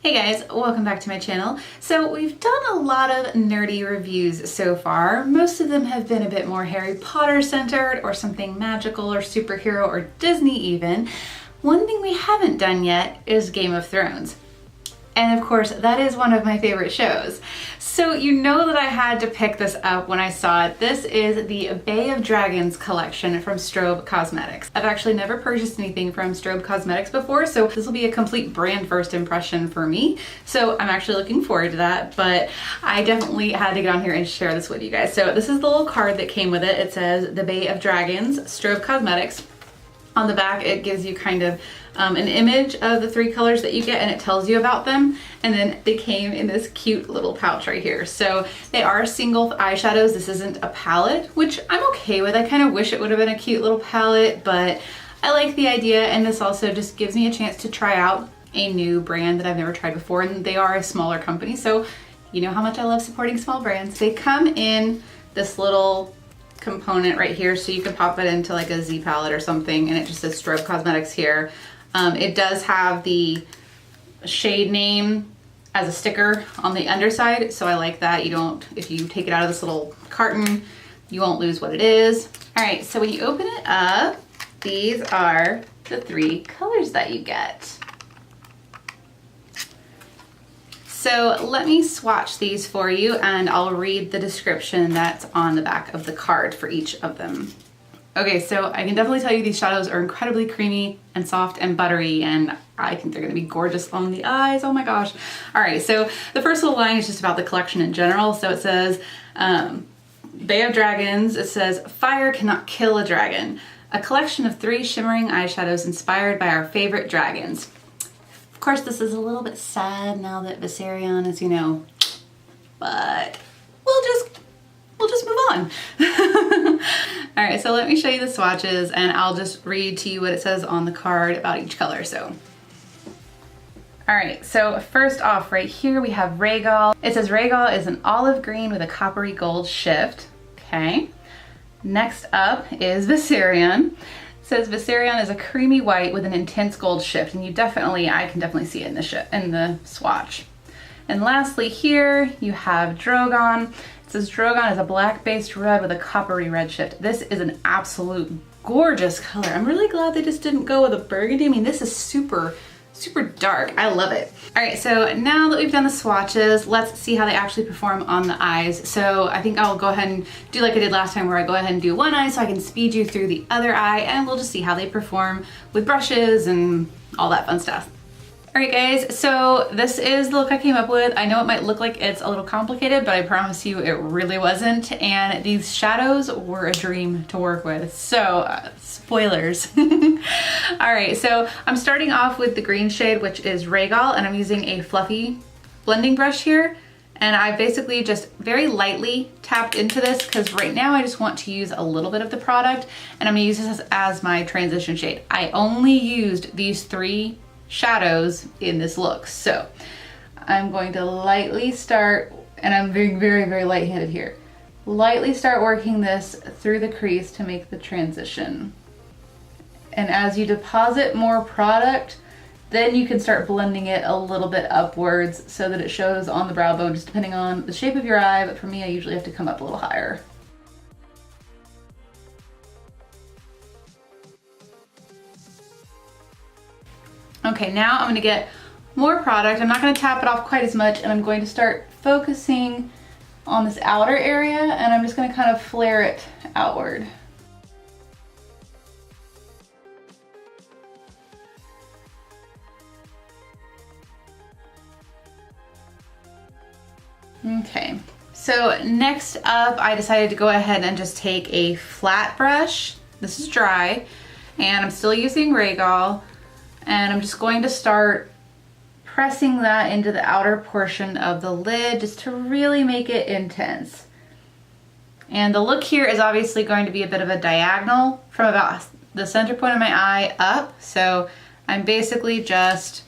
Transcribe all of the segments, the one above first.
Hey guys, welcome back to my channel. So we've done a lot of nerdy reviews so far. Most of them have been a bit more Harry Potter centered or something magical or superhero or Disney even. One thing we haven't done yet is Game of Thrones. And of course, that is one of my favorite shows. So you know that I had to pick this up when I saw it. This is the Bay of Dragons collection from Strobe Cosmetics. I've actually never purchased anything from Strobe Cosmetics before, so this will be a complete brand first impression for me. So I'm actually looking forward to that, but I definitely had to get on here and share this with you guys. So this is the little card that came with it. It says the Bay of Dragons, Strobe Cosmetics. On the back, it gives you kind of an image of the three colors that you get and it tells you about them. And then they came in this cute little pouch right here. So they are single eyeshadows. This isn't a palette, which I'm okay with. I kind of wish it would have been a cute little palette, but I like the idea. And this also just gives me a chance to try out a new brand that I've never tried before. And they are a smaller company. So you know how much I love supporting small brands. They come in this little component right here, so you can pop it into like a Z palette or something, and it just says Strobe Cosmetics here. It does have the shade name as a sticker on the underside, so I like that. You don't, if you take it out of this little carton, you won't lose what it is. All right, so when you open it up, these are the three colors that you get. So let me swatch these for you and I'll read the description that's on the back of the card for each of them. Okay, so I can definitely tell you these shadows are incredibly creamy and soft and buttery, and I think they're gonna be gorgeous on the eyes. Oh my gosh. All right, so the first little line is just about the collection in general. So it says, Bay of Dragons, it says, fire cannot kill a dragon. A collection of 3 shimmering eyeshadows inspired by our favorite dragons. Of course, this is a little bit sad now that Viserion is, you know, but we'll just move on. All right, so let me show you the swatches and I'll just read to you what it says on the card about each color. So, all right, so first off right here we have Rhaegal. It says Rhaegal is an olive green with a coppery gold shift. Okay. Next up is Viserion. It says Viserion is a creamy white with an intense gold shift, and I can definitely see it in the swatch. And lastly here you have Drogon. It says Drogon is a black based red with a coppery red shift. This is an absolute gorgeous color. I'm really glad they just didn't go with a burgundy. I mean, this is super dark. I love it. All right, so now that we've done the swatches, let's see how they actually perform on the eyes. So I think I'll go ahead and do like I did last time, where I go ahead and do one eye so I can speed you through the other eye, and we'll just see how they perform with brushes and all that fun stuff. All right guys, so this is the look I came up with. I know it might look like it's a little complicated, but I promise you it really wasn't. And these shadows were a dream to work with. So spoilers. All right, so I'm starting off with the green shade, which is Rhaegal, and I'm using a fluffy blending brush here. And I basically just very lightly tapped into this because right now I just want to use a little bit of the product, and I'm gonna use this as my transition shade. I only used these 3 shadows in this look. So I'm going to lightly start, and I'm being very light-handed here. Lightly start working this through the crease to make the transition. And as you deposit more product, then you can start blending it a little bit upwards so that it shows on the brow bone, just depending on the shape of your eye. But for me, I usually have to come up a little higher. Okay, now I'm gonna get more product. I'm not gonna tap it off quite as much, and I'm going to start focusing on this outer area, and I'm just gonna kind of flare it outward. Okay, so next up, I decided to go ahead and just take a flat brush. This is dry, and I'm still using Rhaegal. And I'm just going to start pressing that into the outer portion of the lid just to really make it intense. And the look here is obviously going to be a bit of a diagonal from about the center point of my eye up. So I'm basically just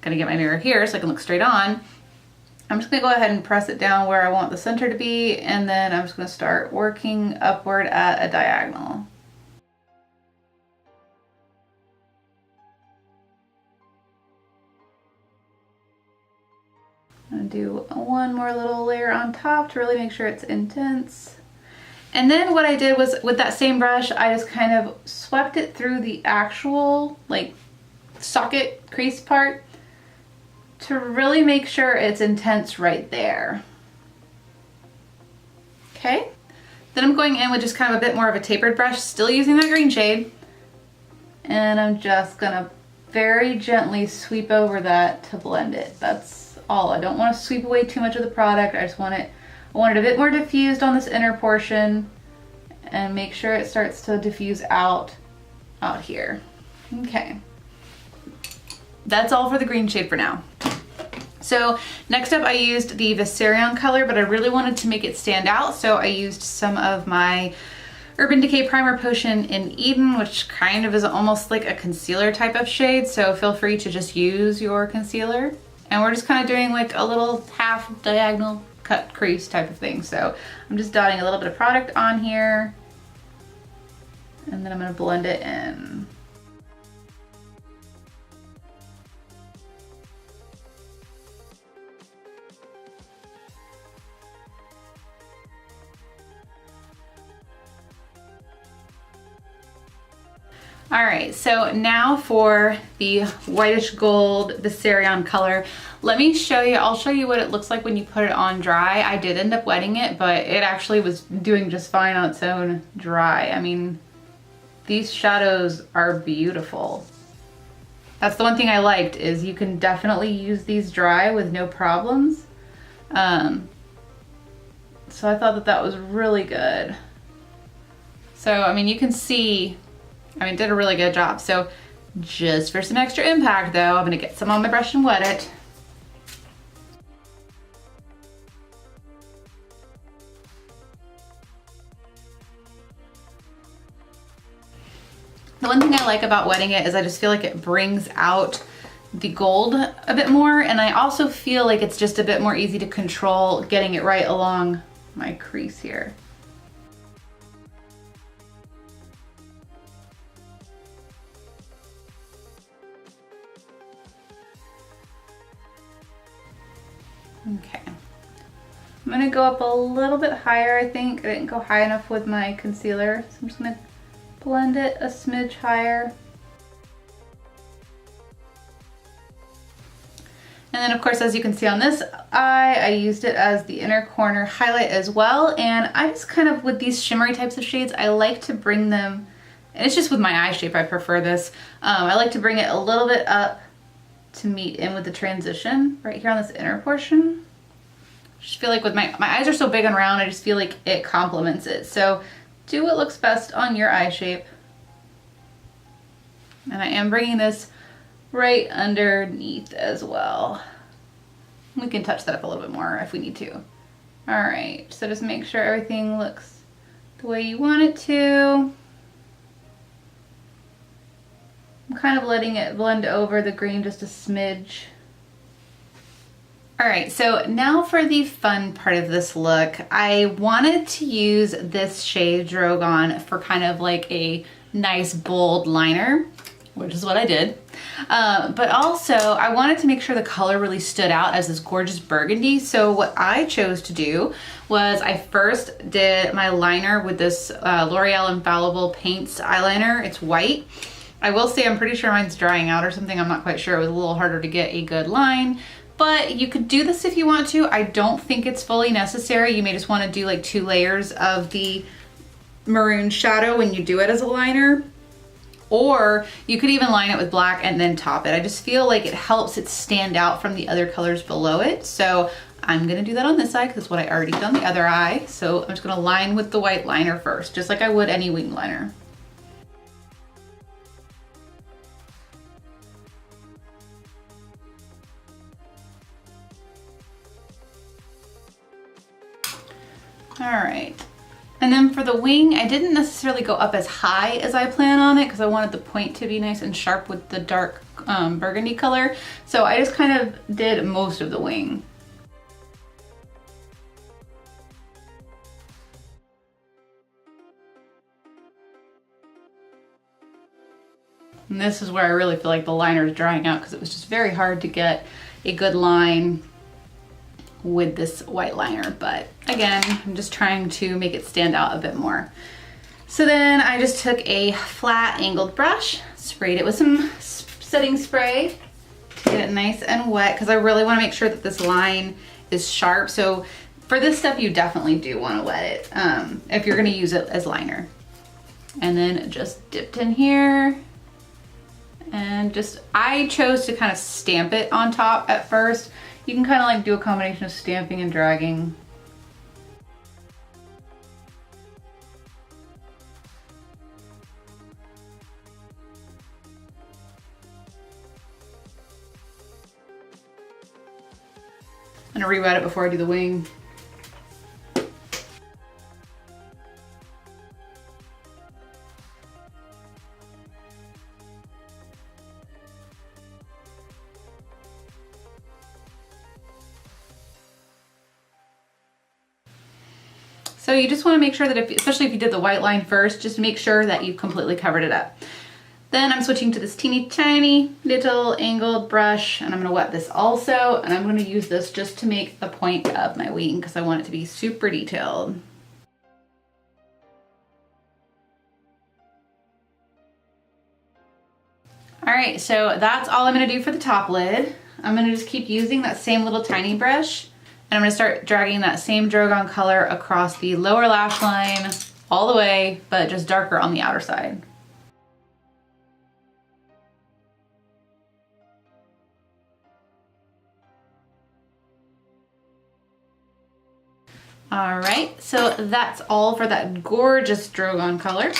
gonna get my mirror here so I can look straight on. I'm just gonna go ahead and press it down where I want the center to be, and then I'm just gonna start working upward at a diagonal. I'm gonna do one more little layer on top to really make sure it's intense. And then what I did was with that same brush, I just kind of swept it through the actual like socket crease part to really make sure it's intense right there. Okay. Then I'm going in with just kind of a bit more of a tapered brush, still using that green shade. And I'm just gonna very gently sweep over that to blend it. That's all. I don't want to sweep away too much of the product. I just want it, I want it a bit more diffused on this inner portion and make sure it starts to diffuse out here. Okay. That's all for the green shade for now. So next up I used the Viserion color, but I really wanted to make it stand out. So I used some of my Urban Decay Primer Potion in Eden, which kind of is almost like a concealer type of shade. So feel free to just use your concealer. And we're just kind of doing like a little half diagonal cut crease type of thing. So I'm just dotting a little bit of product on here. And then I'm gonna blend it in. All right, so now for the whitish gold Viserion color. Let me show you, I'll show you what it looks like when you put it on dry. I did end up wetting it, but it actually was doing just fine on its own dry. I mean, these shadows are beautiful. That's the one thing I liked, is you can definitely use these dry with no problems. So I thought that that was really good. So, I mean, you can see, I mean, did a really good job. So just for some extra impact though, I'm gonna get some on my brush and wet it. The one thing I like about wetting it is I just feel like it brings out the gold a bit more, and I also feel like it's just a bit more easy to control getting it right along my crease here. Okay, I'm gonna go up a little bit higher, I think. I didn't go high enough with my concealer, so I'm just gonna blend it a smidge higher. And then of course, as you can see on this eye, I used it as the inner corner highlight as well. And I just kind of, with these shimmery types of shades, I like to bring them, and it's just with my eye shape, I prefer this. I like to bring it a little bit up to meet in with the transition right here on this inner portion. I just feel like with my eyes are so big and round, I just feel like it complements it. So do what looks best on your eye shape. And I am bringing this right underneath as well. We can touch that up a little bit more if we need to. All right, so just make sure everything looks the way you want it to. I'm kind of letting it blend over the green just a smidge. All right, so now for the fun part of this look. I wanted to use this shade Drogon for kind of like a nice bold liner, which is what I did. But also I wanted to make sure the color really stood out as this gorgeous burgundy. So what I chose to do was I first did my liner with this L'Oreal Infallible Paints eyeliner. It's white. I will say I'm pretty sure mine's drying out or something. I'm not quite sure. It was a little harder to get a good line, but you could do this if you want to. I don't think it's fully necessary. You may just want to do like 2 layers of the maroon shadow when you do it as a liner. Or you could even line it with black and then top it. I just feel like it helps it stand out from the other colors below it. So I'm gonna do that on this eye because that's what I already did on the other eye. So I'm just gonna line with the white liner first, just like I would any wing liner. All right. And then for the wing, I didn't necessarily go up as high as I plan on it because I wanted the point to be nice and sharp with the dark burgundy color. So I just kind of did most of the wing. And this is where I really feel like the liner is drying out because it was just very hard to get a good line with this white liner, but again, I'm just trying to make it stand out a bit more. So then I just took a flat angled brush, sprayed it with some setting spray to get it nice and wet, because I really want to make sure that this line is sharp. So for this stuff, you definitely do want to wet it if you're going to use it as liner. And then just dipped in here, and I chose to kind of stamp it on top at first. You can kind of like do a combination of stamping and dragging. I'm gonna re-wet it before I do the wing. So you just want to make sure that especially if you did the white line first, just make sure that you've completely covered it up. Then I'm switching to this teeny tiny little angled brush, and I'm going to wet this also, and I'm going to use this just to make a point of my wing because I want it to be super detailed. All right, so that's all I'm going to do for the top lid. I'm going to just keep using that same little tiny brush, and I'm going to start dragging that same Drogon color across the lower lash line all the way, but just darker on the outer side. All right, so that's all for that gorgeous Drogon color.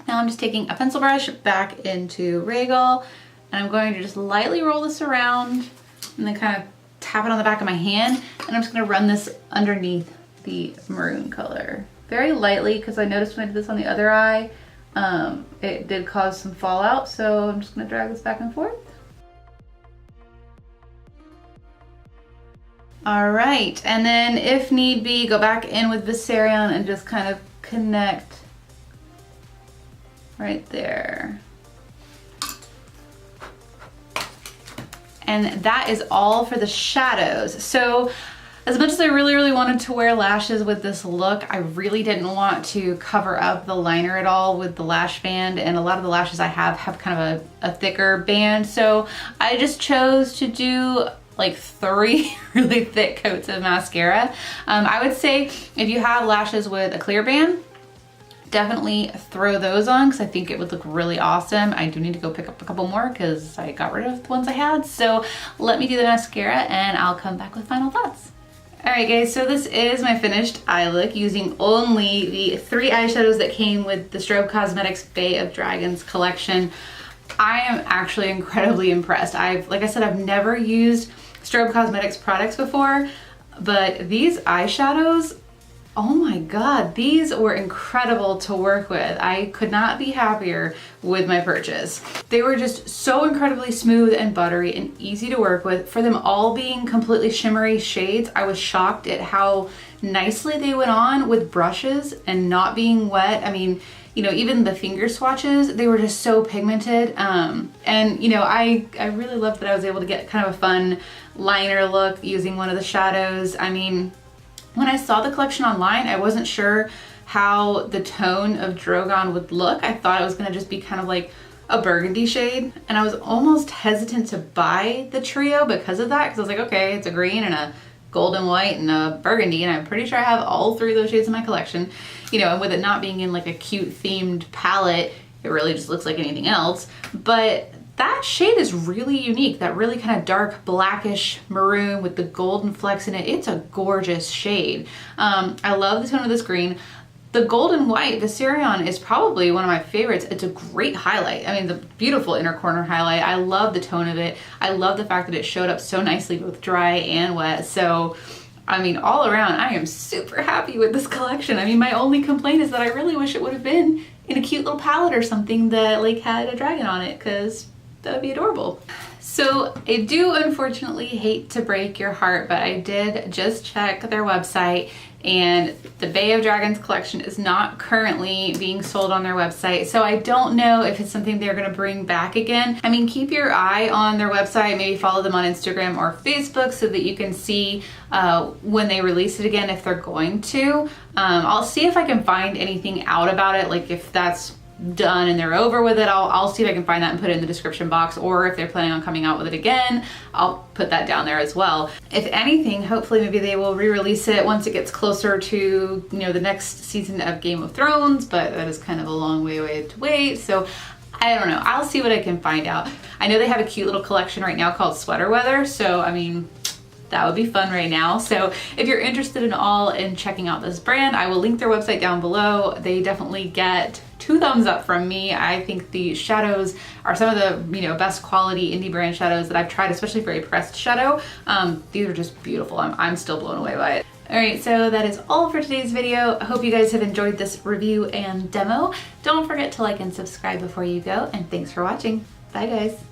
Now I'm just taking a pencil brush back into Regal, and I'm going to just lightly roll this around and then kind of tap it on the back of my hand, and I'm just going to run this underneath the maroon color very lightly, because I noticed when I did this on the other eye, it did cause some fallout, so I'm just going to drag this back and forth. All right, and then if need be, go back in with Viserion and just kind of connect right there. And that is all for the shadows. So as much as I really wanted to wear lashes with this look, I really didn't want to cover up the liner at all with the lash band, and a lot of the lashes I have kind of a thicker band. So I just chose to do like 3 really thick coats of mascara. I would say if you have lashes with a clear band, definitely throw those on because I think it would look really awesome. I do need to go pick up a couple more because I got rid of the ones I had. So let me do the mascara and I'll come back with final thoughts. All right guys, so this is my finished eye look using only the 3 eyeshadows that came with the Strobe Cosmetics Bay of Dragons collection. I am actually incredibly impressed. Like I said, I've never used Strobe Cosmetics products before, but these eyeshadows, oh my god, these were incredible to work with. I could not be happier with my purchase. They were just so incredibly smooth and buttery and easy to work with. For them all being completely shimmery shades, I was shocked at how nicely they went on with brushes and not being wet. I mean, you know, even the finger swatches, they were just so pigmented. And you know, I really loved that I was able to get kind of a fun liner look using one of the shadows. I mean, when I saw the collection online, I wasn't sure how the tone of Drogon would look. I thought it was gonna just be kind of like a burgundy shade, and I was almost hesitant to buy the trio because of that, because I was like, okay, it's a green and a golden white and a burgundy, and I'm pretty sure I have all 3 of those shades in my collection. You know, and with it not being in like a cute themed palette, it really just looks like anything else. But that shade is really unique, that really kind of dark blackish maroon with the golden flecks in it. It's a gorgeous shade. I love the tone of this green. The golden white, Viserion, is probably one of my favorites. It's a great highlight. I mean, the beautiful inner corner highlight. I love the tone of it. I love the fact that it showed up so nicely, both dry and wet. So, I mean, all around, I am super happy with this collection. I mean, my only complaint is that I really wish it would have been in a cute little palette or something that like had a dragon on it, because that would be adorable. So I do unfortunately hate to break your heart, but I did just check their website and the Bay of Dragons collection is not currently being sold on their website. So I don't know if it's something they're gonna bring back again. I mean, keep your eye on their website, maybe follow them on Instagram or Facebook so that you can see when they release it again, if they're going to. I'll see if I can find anything out about it, like if that's done and they're over with it. I'll see if I can find that and put it in the description box, or if they're planning on coming out with it again, I'll put that down there as well. If anything, hopefully maybe they will re-release it once it gets closer to, you know, the next season of Game of Thrones, but that is kind of a long way away to wait. So I don't know. I'll see what I can find out. I know they have a cute little collection right now called Sweater Weather, so I mean, that would be fun right now. So if you're interested in checking out this brand, I will link their website down below. They definitely get 2 thumbs up from me. I think the shadows are some of the, you know, best quality indie brand shadows that I've tried, especially for a pressed shadow. These are just beautiful. I'm still blown away by it. All right, so that is all for today's video. I hope you guys have enjoyed this review and demo. Don't forget to like and subscribe before you go, and thanks for watching. Bye guys.